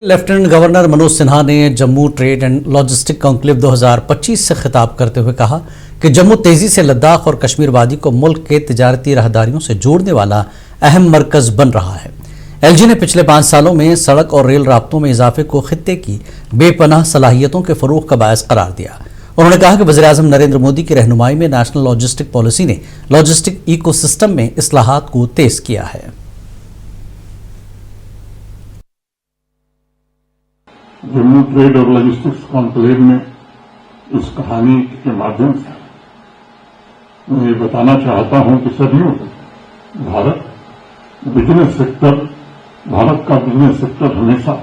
Lieutenant governor Manoj Sinha ने Jammu trade and logistic conclave 2025 से खिताब करते हुए कहा कि जम्मू तेजी से लद्दाख और कश्मीर वादी को मुल्क के तिजारती राहदारियों से जोड़ने वाला अहम मरकज बन रहा है। एलजी ने पिछले 5 सालों में सड़क और रेल राब्तों में इजाफे को खित्ते की बेपनाह सलाहियतों के फरोग का बायस करार दिया। उन्होंने कहा कि वज़ीर-ए-आज़म नरेंद्र मोदी की रहनुमाई में नेशनल लॉजिस्टिक पॉलिसी ने लॉजिस्टिक इकोसिस्टम में इस्लाहात को तेज किया है। जम्मू ट्रेड और लॉजिस्टिक्स कॉन्क्लेव में इस कहानी के माध्यम से मैं ये बताना चाहता हूं कि सदियों भारत का बिजनेस सेक्टर हमेशा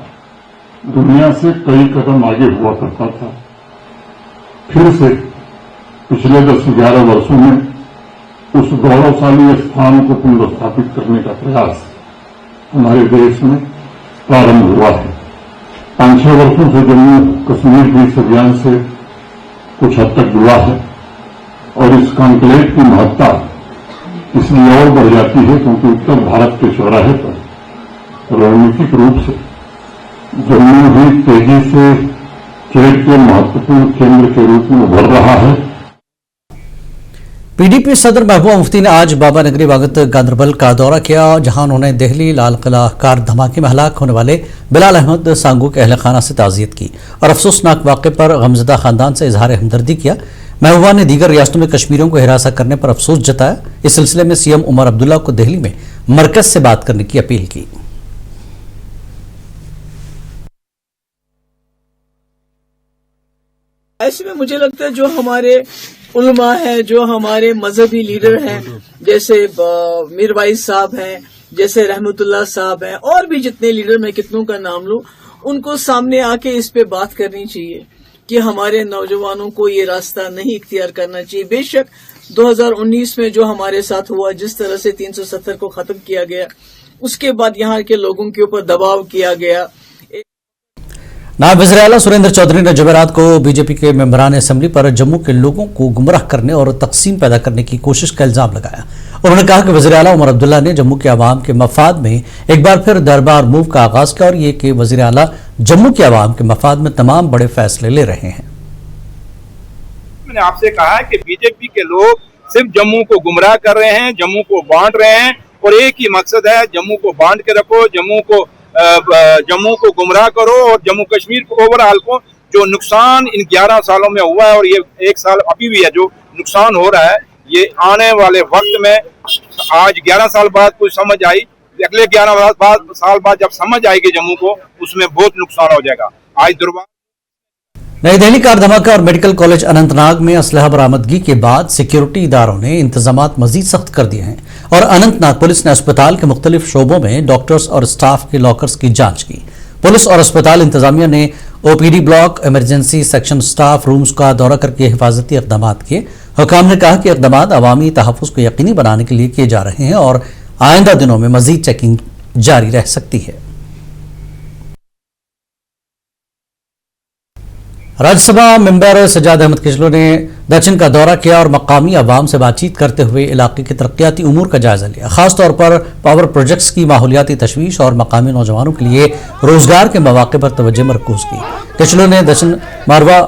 दुनिया से कई कदम आगे हुआ करता था। फिर से पिछले 10-11 वर्षों में उस गौरवशाली स्थान को पुनर्स्थापित करने का प्रयास हमारे देश में प्रारंभ हुआ है। 5-6 वर्षों से जम्मू कश्मीर भी इस अभियान से कुछ हद तक जुड़ा है और इस कॉन्क्लेव की महत्ता इसलिए और बढ़ जाती है क्योंकि उत्तर भारत के चौराहे पर रणनीतिक रूप से जम्मू भी तेजी से ट्रेड के महत्वपूर्ण केंद्र के रूप में उभर रहा है। पीडीपी सदर महबूबा मुफ्ती ने आज बाबा नगरी वागत गांदरबल का दौरा किया, जहां उन्होंने दिल्ली लाल किला कार धमाके में हलाक होने वाले बिलाल अहमद सांगू के अहल खाना से ताज़ियत की और अफसोसनाक वाक़े पर गमज़दा खानदान से इजहार हमदर्दी किया। महबूबा ने दीगर रियासतों में कश्मीरियों को हिरासत करने पर अफसोस जताया। इस सिलसिले में सीएम उमर अब्दुल्ला को दिल्ली में मरकज से बात करने की अपील की। ऐसे में मुझे लगता है जो हमारे उलमा है, जो हमारे मजहबी लीडर हैं, जैसे मीरवाइज साहब हैं, जैसे रहमतुल्लाह साहब हैं, और भी जितने लीडर मैं कितनों का नाम लूं, उनको सामने आके इस पे बात करनी चाहिए कि हमारे नौजवानों को ये रास्ता नहीं इख्तियार करना चाहिए। बेशक 2019 में जो हमारे साथ हुआ, जिस तरह से 370 को खत्म किया गया, उसके बाद यहाँ के लोगों के ऊपर दबाव किया गया। नायब वज़ीर आला सुरेंद्र चौधरी ने जुमेरात को बीजेपी के मेंबरान असेंबली पर जम्मू के लोगों को गुमराह करने और तकसीम पैदा करने की कोशिश का इल्जाम लगाया। उन्होंने कहा कि वज़ीर आला उमर अब्दुल्ला ने जम्मू के अवाम के मफाद में एक बार फिर दरबार मूव का आगाज किया और ये कि वज़ीर आला जम्मू के अवाम के मफाद में तमाम बड़े फैसले ले रहे हैं। मैंने आपसे कहा है कि बीजेपी के लोग सिर्फ जम्मू को गुमराह कर रहे हैं, जम्मू को बांट रहे हैं और एक ही मकसद है, जम्मू को बांट के रखो, जम्मू को गुमराह करो और जम्मू कश्मीर को ओवरऑल को जो नुकसान इन 11 सालों में हुआ है और ये 1 साल अभी भी है जो नुकसान हो रहा है, ये आने वाले वक्त में आज 11 साल बाद कुछ समझ आई, अगले 11 साल बाद जब समझ आएगी जम्मू को, उसमें बहुत नुकसान हो जाएगा। आज दुर्भाग्य नई दिल्ली कार धमाका और मेडिकल कॉलेज अनंतनाग में असलहा बरामदगी के बाद सिक्योरिटी इदारों ने इंतजामात मजीद सख्त कर दिए हैं और अनंतनाग पुलिस ने अस्पताल के मुख्तलिफ शोबों में डॉक्टर्स और स्टाफ के लॉकर्स की जांच की। पुलिस और अस्पताल इंतजामिया ने OPD block, emergency section, staff rooms का दौरा करके हिफाजती इकदाम किए। हुकाम ने कहा कि इकदाम अवामी तहफ़्फ़ुज़ को यकीनी बनाने के लिए किए जा रहे हैं और आइंदा दिनों में मजीद चेकिंग जारी रह सकती है। राज्यसभा मेंबर सज्जाद अहमद किचलू ने दक्षिण का दौरा किया और मकामी अवाम से बातचीत करते हुए इलाके के तरक्याती उमूर का जायजा लिया। खासतौर पर पावर प्रोजेक्ट्स की माहौलियाती तशवीश और मकामी नौजवानों के लिए रोजगार के मौके पर तवज्जो मरकूज की। किचलू ने दक्षिण मारवा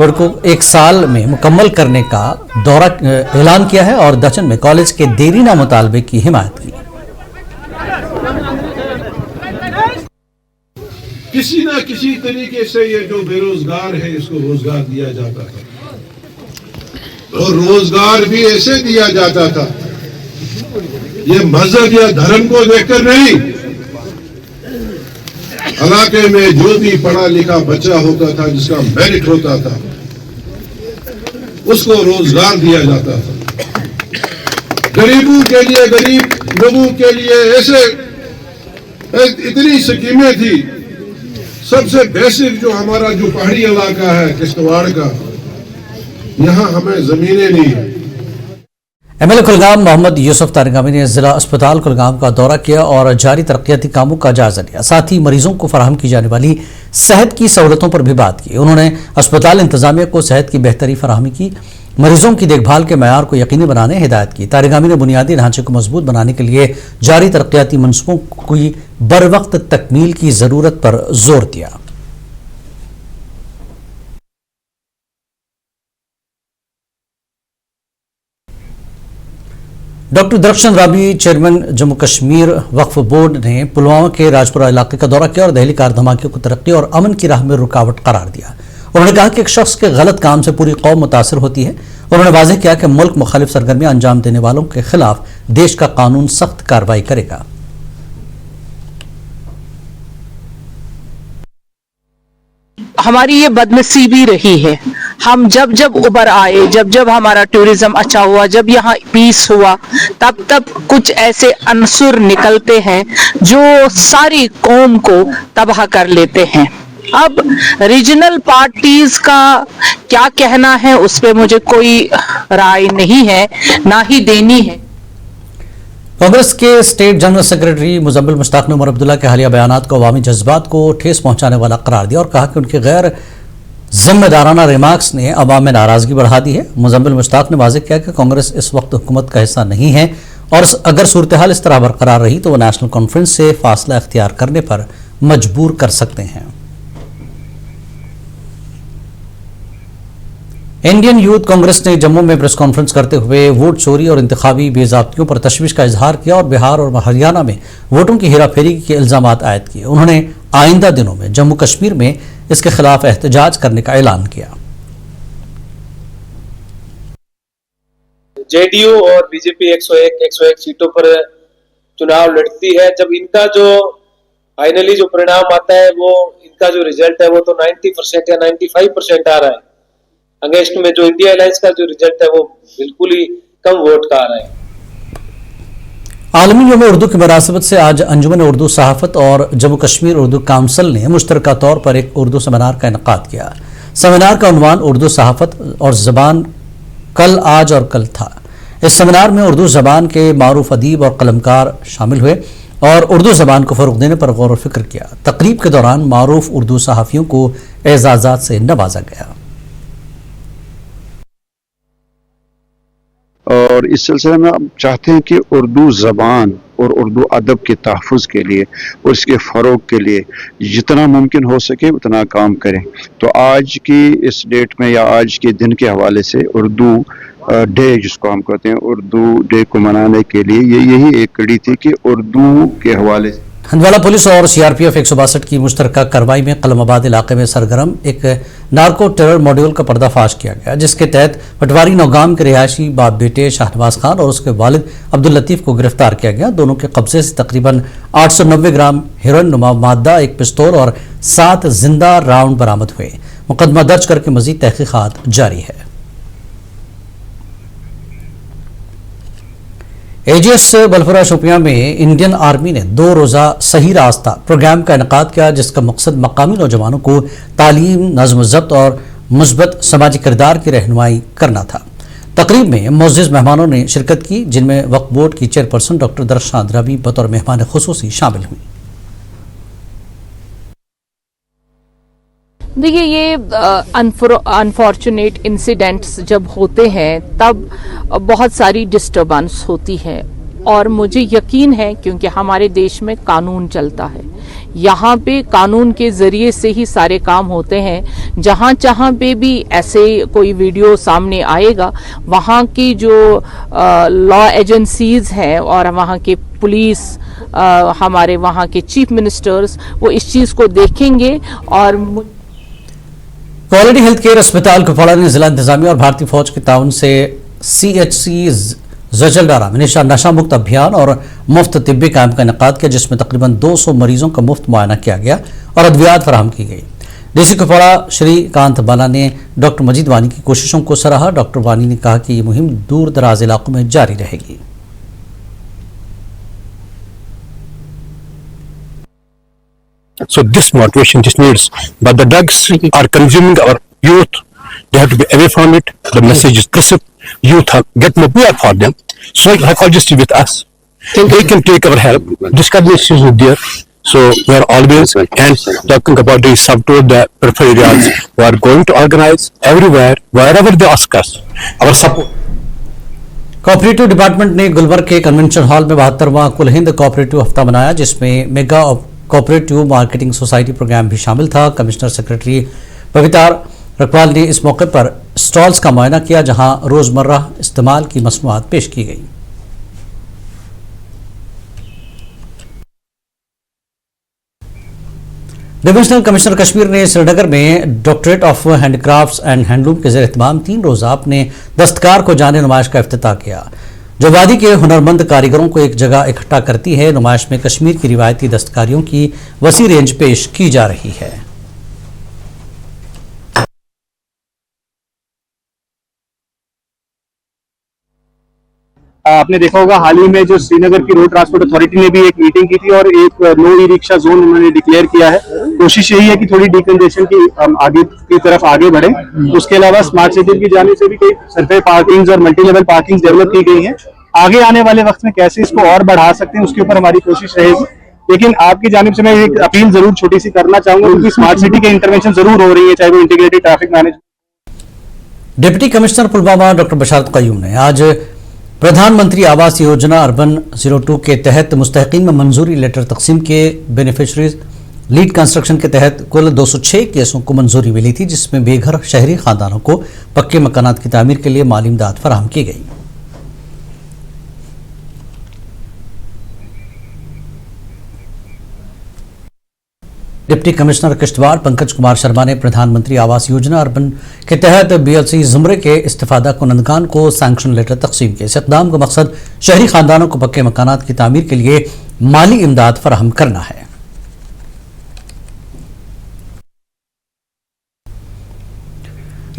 को 1 साल में मुकम्मल करने का दौरा ऐलान किया है और दक्षिण में कॉलेज के देरीना मुतालबे की हिमायत की। किसी न किसी तरीके से ये जो बेरोजगार है इसको रोजगार दिया जाता था और रोजगार भी ऐसे दिया जाता था, ये मजहब या धर्म को देखकर नहीं। इलाके में जो भी पढ़ा लिखा बच्चा होता था, जिसका मेरिट होता था, उसको रोजगार दिया जाता था। गरीबों के लिए, गरीब लोगों के लिए ऐसे इतनी स्कीमें थी। सबसे बेसिक जो हमारा जो पहाड़ी इलाका है किश्तवाड़ का, यहाँ हमें जमीनें नहीं है। एमएलए कुलगाम मोहम्मद यूसुफ तारगामी ने जिला अस्पताल कुलगाम का दौरा किया और जारी तरक्याती कामों का जायजा लिया। साथ ही मरीजों को फराहम की जाने वाली सेहत की सहूलतों पर भी बात की। उन्होंने अस्पताल इंतजामिया को सेहत की बेहतरी फराहमी की, मरीजों की देखभाल के मयार को यकीनी बनाने हिदायत की। तारगामी ने बुनियादी ढांचे को मजबूत बनाने के लिए जारी तरक्याती मंसूबों की बरवक्त तकमील की जरूरत पर जोर दिया। डॉक्टर दरख्शन राबी, चेयरमैन जम्मू कश्मीर वक्फ बोर्ड ने पुलवामा के राजपुरा इलाके का दौरा किया और दहली कार धमाके को तरक्की और अमन की राह में रुकावट करार दिया। उन्होंने कहा कि एक शख्स के गलत काम से पूरी कौम मुतासिर होती है। उन्होंने वाज़ेह किया कि मुल्क मुखालिफ सरगर्मियां अंजाम देने वालों के खिलाफ देश का कानून सख्त कार्रवाई करेगा। हमारी ये बदनसीबी रही है। हम जब जब उबर आए, जब जब हमारा टूरिज्म अच्छा हुआ, जब यहाँ पीस हुआ, तब तब कुछ ऐसे अनसुर निकलते हैं जो सारी कौम को तबाह कर लेते हैं। अब रीजनल पार्टीज का क्या कहना है उस पे मुझे कोई राय नहीं है, ना ही देनी है। कांग्रेस के state general secretary Muzammil Mushtaq ने उमर अब्दुल्ला के हालिया बयानात को अवामी जज्बात को ठेस पहुंचाने वाला करार दिया और कहा कि उनके गैर जिम्मेदाराना रिमार्क्स ने अवाम में नाराजगी बढ़ा दी है। मुजम्मिल मुश्ताक ने वाज़ेह किया कि कांग्रेस इस वक्त हुकूमत का हिस्सा नहीं है और अगर सूरत हाल इस तरह बरकरार रही तो वह नेशनल कॉन्फ्रेंस से फासला इख्तियार करने पर मजबूर कर सकते हैं। इंडियन यूथ कांग्रेस ने जम्मू में प्रेस कॉन्फ्रेंस करते हुए वोट चोरी और इंतखाबी बेज़ाब्तियों पर तशवीश का इजहार किया और बिहार और हरियाणा में वोटों की हेराफेरी के इल्जामात आयद किए। उन्होंने आइंदा दिनों में जम्मू कश्मीर में इसके खिलाफ एहतजाज करने का ऐलान किया। जेडीयू और बीजेपी 101 सीटों पर चुनाव लड़ती है। जब इनका जो फाइनली जो परिणाम आता है, वो इनका जो रिजल्ट है वो तो 90% या 95% आ रहा है। अगेंस्ट में जो इंडिया अलायंस का जो रिजल्ट है वो बिल्कुल ही कम वोट का आ रहा है। आलमी यौम उर्दू की मुनासिबत से आज अंजुमन उर्दू सहाफत और जम्मू कश्मीर उर्दू काउंसिल ने मुश्तरका तौर पर एक उर्दू सेमिनार का इनेकाद किया। सेमिनार का उन्वान उर्दू सहाफत और जबान कल, आज और कल था। इस सेमिनार में उर्दू जबान के मारूफ अदीब और कलमकार शामिल हुए और उर्दू जबान को फरोग देने पर गौर व फिक्र किया। तकरीब के दौरान मारूफ उर्दू सहाफियों को एजाजात से नवाजा गया। और इस सिलसिले में हम चाहते हैं कि उर्दू ज़बान और उर्दू अदब के तहफ़्फ़ुज़ के लिए और इसके फ़रोग के लिए जितना मुमकिन हो सके उतना काम करें। तो आज की इस डेट में या आज के दिन के हवाले से उर्दू डे जिसको हम कहते हैं, उर्दू डे को मनाने के लिए यही एक कड़ी थी कि उर्दू के हवाले से हंदवाला पुलिस और सीआरपीएफ 162 की मुश्तरका कार्रवाई में कलमाबाद इलाके में सरगर्म एक नार्को टेरर मॉड्यूल का पर्दाफाश किया गया, जिसके तहत पटवारी नौगाम के रिहायशी बाप बेटे शाहनवाज खान और उसके वालिद अब्दुल लतीफ को गिरफ्तार किया गया। दोनों के कब्जे से तकरीबन 890 ग्राम हेरोइन नुमा मादा, एक पिस्तौल और 7 जिंदा राउंड बरामद हुए। मुकदमा दर्ज करके मजीद तहकीकात जारी है। एजीएस बलफरा शोपियां में इंडियन आर्मी ने 2 रोज़ा सही रास्ता प्रोग्राम का इनेकाद किया, जिसका मकसद मकामी नौजवानों को तालीम, नज़्म ज़ब्त और मुस्बत समाजी किरदार की रहनुमाई करना था। तकरीब में मुअज़्ज़िज़ मेहमानों ने शिरकत की, जिनमें वक्फ बोर्ड की चेयरपर्सन डॉक्टर दरख्शन राबी बतौर मेहमान खुसूसी शामिल हुई। देखिए, ये अनफॉर्चुनेट इंसिडेंट्स जब होते हैं तब बहुत सारी डिस्टर्बेंस होती है और मुझे यकीन है क्योंकि हमारे देश में कानून चलता है, यहाँ पे कानून के जरिए से ही सारे काम होते हैं। जहाँ पे भी ऐसे कोई वीडियो सामने आएगा, वहाँ की जो लॉ एजेंसीज हैं और वहाँ के पुलिस, हमारे वहाँ के चीफ मिनिस्टर्स, वो इस चीज़ को देखेंगे। और क्वालिटी हेल्थ केयर अस्पताल कुपवाड़ा ने जिला इंतजामिया और भारतीय फौज के ताउन से CHC जजलडारा में नशा मुक्त अभियान और मुफ्त तिब्बी कैंप का इनेकाद किया, जिसमें तकरीबन 200 मरीजों का मुफ्त मुआयना किया गया और अद्वियात फराहम की गई। डीसी कुपवाड़ा श्रीकांत बाला ने डॉक्टर मजीद वानी की कोशिशों को सराहा। डॉक्टर वानी ने कहा कि ये मुहिम दूर दराज इलाकों में जारी रहेगी। So this motivation just needs, but the drugs are consuming our youth. They have to be away from it. The message is crisp. Youth get more for them. So psychologists with us, they can take our help. Discrimination is there. So we are always and talking about the sub-tour, the peripheral areas. We are going to organize everywhere, wherever they ask us, our support. Cooperative department ने गुलबर्ग के convention hall में 72वां कुल Hind cooperative हफ्ता मनाया, जिसमें mega cooperative marketing society programme भी शामिल था। कमिश्नर सेक्रेटरी पवितार रखवाल ने इस मौके पर स्टॉल्स का मुआयना किया, जहां रोजमर्रा इस्तेमाल की मसनूआत पेश की गई। डिविजनल कमिश्नर कश्मीर ने श्रीनगर में डॉक्टरेट ऑफ हैंडक्राफ्ट्स एंड हैंडलूम के ज़ेर एहतमाम 3 रोज़ा अपने दस्तकार को जाने नुमाइश का इफ्तिताह किया, जो वादी के हुनरमंद कारीगरों को एक जगह इकट्ठा करती है। नुमाइश में कश्मीर की रिवायती दस्तकारियों की वसी रेंज पेश की जा रही है। आपने देखा होगा हाल ही में जो श्रीनगर की रोड ट्रांसपोर्ट अथॉरिटी ने भी एक मीटिंग की थी और एक नो ई रिक्शा जोन उन्होंने डिक्लेयर किया है। कोशिश यही है कि थोड़ी डिकंजेशन की आगे की तरफ आगे बढ़े। उसके अलावा स्मार्ट सिटी की जाने से भी कई सरफेस पार्किंग्स और मल्टी लेवल पार्किंग डेवलप की गई हैं। आगे आने वाले वक्त में कैसे इसको और बढ़ा सकते हैं, उसके ऊपर हमारी कोशिश रहेगी। लेकिन आपकी जानिब से मैं एक अपील जरूर छोटी सी करना चाहूंगा, क्योंकि स्मार्ट सिटी के इंटरवेंशन जरूर हो रही है, चाहे वो integrated traffic management. Deputy commissioner Pulwama doctor Basharat Qayoom ने आज प्रधानमंत्री आवास योजना अर्बन 02 के तहत मुस्तहिकीन में मंजूरी लेटर तकसीम के बेनिफिशरीज लीड कंस्ट्रक्शन के तहत कुल 206 केसों को मंजूरी मिली थी, जिसमें बेघर शहरी खानदानों को पक्के मकानात की तामीर के लिए माली इमदाद फराहम की गई। डिप्टी कमिश्नर किश्तवाड़ पंकज कुमार शर्मा ने प्रधानमंत्री आवास योजना अर्बन के तहत BLC जुमरे के इस्तिफादा कुनंदगान को सैंक्शन लेटर तकसीम किए। इस इक़दाम का मकसद शहरी खानदानों को पक्के मकानात की तामीर के लिए माली इमदाद फराहम करना है।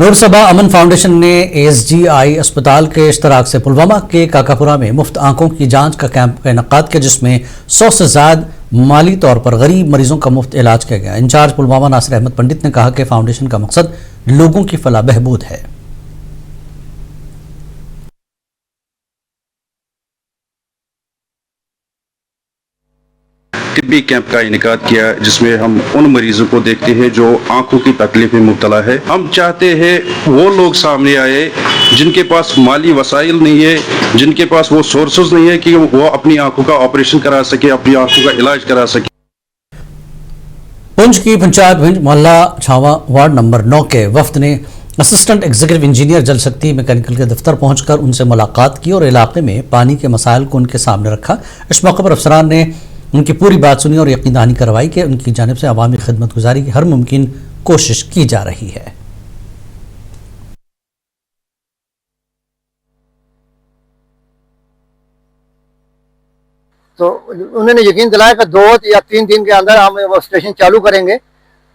नूरसबा अमन फाउंडेशन ने ASGI अस्पताल के इश्तराक से पुलवामा के काकापुरा में मुफ्त आंखों की जांच का कैंप का इनेकाद किया, जिसमें 100 से ज्यादा माली तौर पर गरीब मरीजों का मुफ्त इलाज किया गया। इंचार्ज पुलवामा नासिर अहमद पंडित ने कहा कि फाउंडेशन का मकसद लोगों की फलाह बहबूद है। तिब्बी कैंप का इनेकाद किया, जिसमें हम उन मरीजों को देखते हैं जो आंखों की तकलीफ में मुब्तला है। हम चाहते हैं वो लोग सामने आए जिनके पास माली वसाइल नहीं है, जिनके पास वो सोर्सेज नहीं है कि वो अपनी आंखों का ऑपरेशन करा सके, अपनी आंखों का इलाज करा सके। पुंछ की पंचायत भिंज मोहल्ला छावा वार्ड नंबर 9 के वफ्द ने असिस्टेंट एग्जीक्यूटिव इंजीनियर जल शक्ति मैकेनिकल के दफ्तर पहुंचकर उनसे मुलाकात की और इलाके में पानी के मसाइल को उनके सामने रखा। इस मौके पर अफसरान ने उनकी पूरी बात सुनी और यकीन दहानी करवाई कि उनकी जानिब से अवामी खिदमत गुजारी की हर मुमकिन कोशिश की जा रही है। तो उन्होंने यकीन दिलाया कि 2 या 3 दिन के अंदर हम वो स्टेशन चालू करेंगे।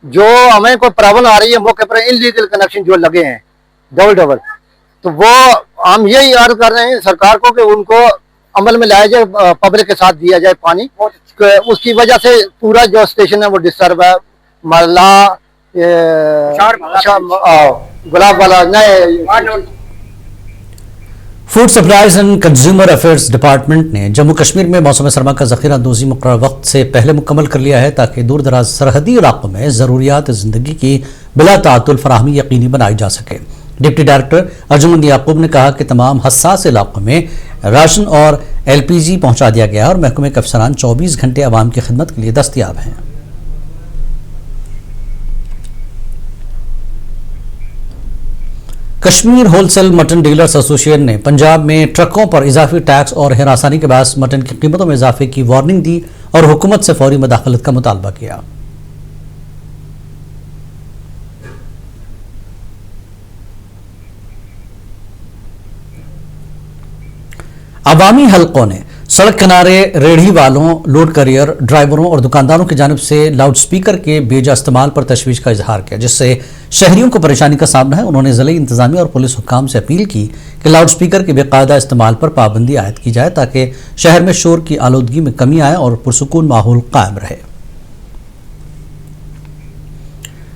जो हमें कोई प्रॉब्लम आ रही है मौके पर इनलीगल कनेक्शन जो लगे हैं डबल, तो वो हम यही अर्ज कर रहे हैं सरकार को कि उनको अमल में लाया जाए, पब्लिक के साथ दिया जाए पानी। उसकी वजह से पूरा जो स्टेशन है वो डिस्टर्ब है। मरला गुलाब वाला नए food supplies and consumer affairs department ने जम्मू कश्मीर में मौसम सरमा का जखीरा अंदोजी मुकर्रर वक्त से पहले मुकम्मल कर लिया है, ताकि दूर दराज सरहदी इलाकों में ज़रूरियात ज़िंदगी की बिला तातुल फराहमी यकीनी बनाई जा सके। डिप्टी डायरेक्टर अर्जुमंद याकूब ने कहा कि तमाम हसास इलाकों में राशन और LPG पहुंचा दिया गया है और महकमे के अफसरान 24 घंटे आवाम की खिदमत के लिए दस्तयाब हैं। Kashmir wholesale mutton dealers association ने पंजाब में ट्रकों पर इजाफी टैक्स और हिरासानी के बाद मटन की कीमतों में इजाफे की वार्निंग दी और हुकूमत से फौरी मुदाखलत का मुतालबा किया। अवामी हलकों ने सड़क किनारे रेहड़ी वालों, लोड करियर ड्राइवरों और दुकानदारों की जानिब से लाउड स्पीकर के बेजा इस्तेमाल पर तशवीश का इजहार किया, जिससे शहरियों को परेशानी का सामना है। उन्होंने ज़िले इंतजामिया और पुलिस हुक्काम से अपील की कि लाउड स्पीकर के बेकायदा इस्तेमाल पर पाबंदी आयद की जाए, ताकि शहर में शोर की आलूदगी में कमी आए और पुरसुकून माहौल कायम रहे।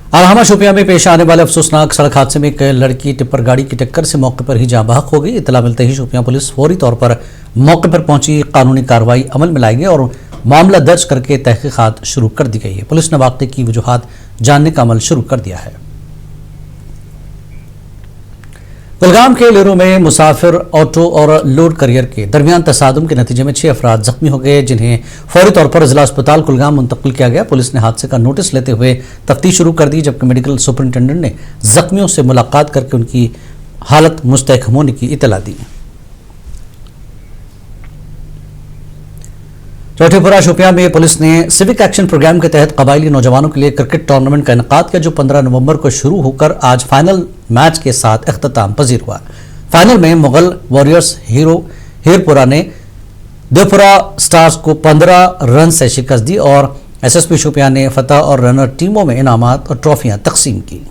आलहमा शोपियां में पेश आने वाले अफसोसनाक सड़क हादसे में एक लड़की टिप्पर गाड़ी की टक्कर से मौके पर ही जाँ बहक हो गई। इतला मिलते ही शोपियां पुलिस फौरी तौर पर मौके पर पहुंची, कानूनी कार्रवाई अमल में लाई गई और मामला दर्ज करके तहकीकात शुरू कर दी गई है। पुलिस ने वाक़े की वजूहात जानने का अमल शुरू कर दिया है। कुलगाम के लेरू में मुसाफिर ऑटो और लोड करियर के दरमियान तसादुम के नतीजे में 6 अफराद जख्मी हो गए, जिन्हें फौरी तौर पर जिला अस्पताल कुलगाम मुंतकिल किया गया। पुलिस ने हादसे का नोटिस लेते हुए तफ्तीश शुरू कर दी, जबकि मेडिकल सुपरिंटेंडेंट ने जख्मियों से मुलाकात करके उनकी हालत मुस्तहकम होने की इतला दी। चौथीपुरा शोपियां में पुलिस ने सिविक एक्शन प्रोग्राम के तहत कबायली नौजवानों के लिए क्रिकेट टूर्नामेंट का इनेकाद किया, जो 15 नवंबर को शुरू होकर आज फाइनल मैच के साथ इख्तिताम पजीर हुआ। फाइनल में मुगल वॉरियर्स हीरपुरा ने देवपुरा स्टार्स को 15 रन से शिकस्त दी और एसएसपी शोपियां ने फतह और रनर टीमों में इनामात और ट्रॉफियां तकसीम की।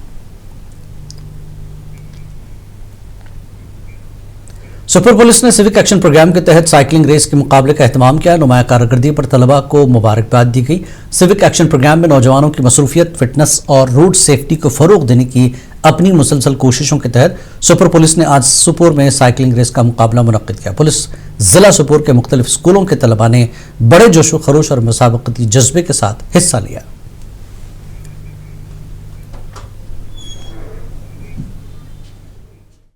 सुपर पुलिस ने सिविक एक्शन प्रोग्राम के तहत साइकिलिंग रेस के मुकाबले का एहतमाम किया। नुमाया कारकर्दगी पर तलबा को मुबारकबाद दी गई। सिविक एक्शन प्रोग्राम में नौजवानों की मसरूफियत, फिटनेस और रोड सेफ्टी को फरोग देने की अपनी मुसलसल कोशिशों के तहत सुपर पुलिस ने आज सुपुर में साइकिलिंग रेस का मुकाबला मुनक्किद किया। पुलिस जिला सुपुर के मुख्तलिफ स्कूलों के तलबा ने बड़े जोशो खरोश और मुसाबकती जज्बे के साथ हिस्सा लिया।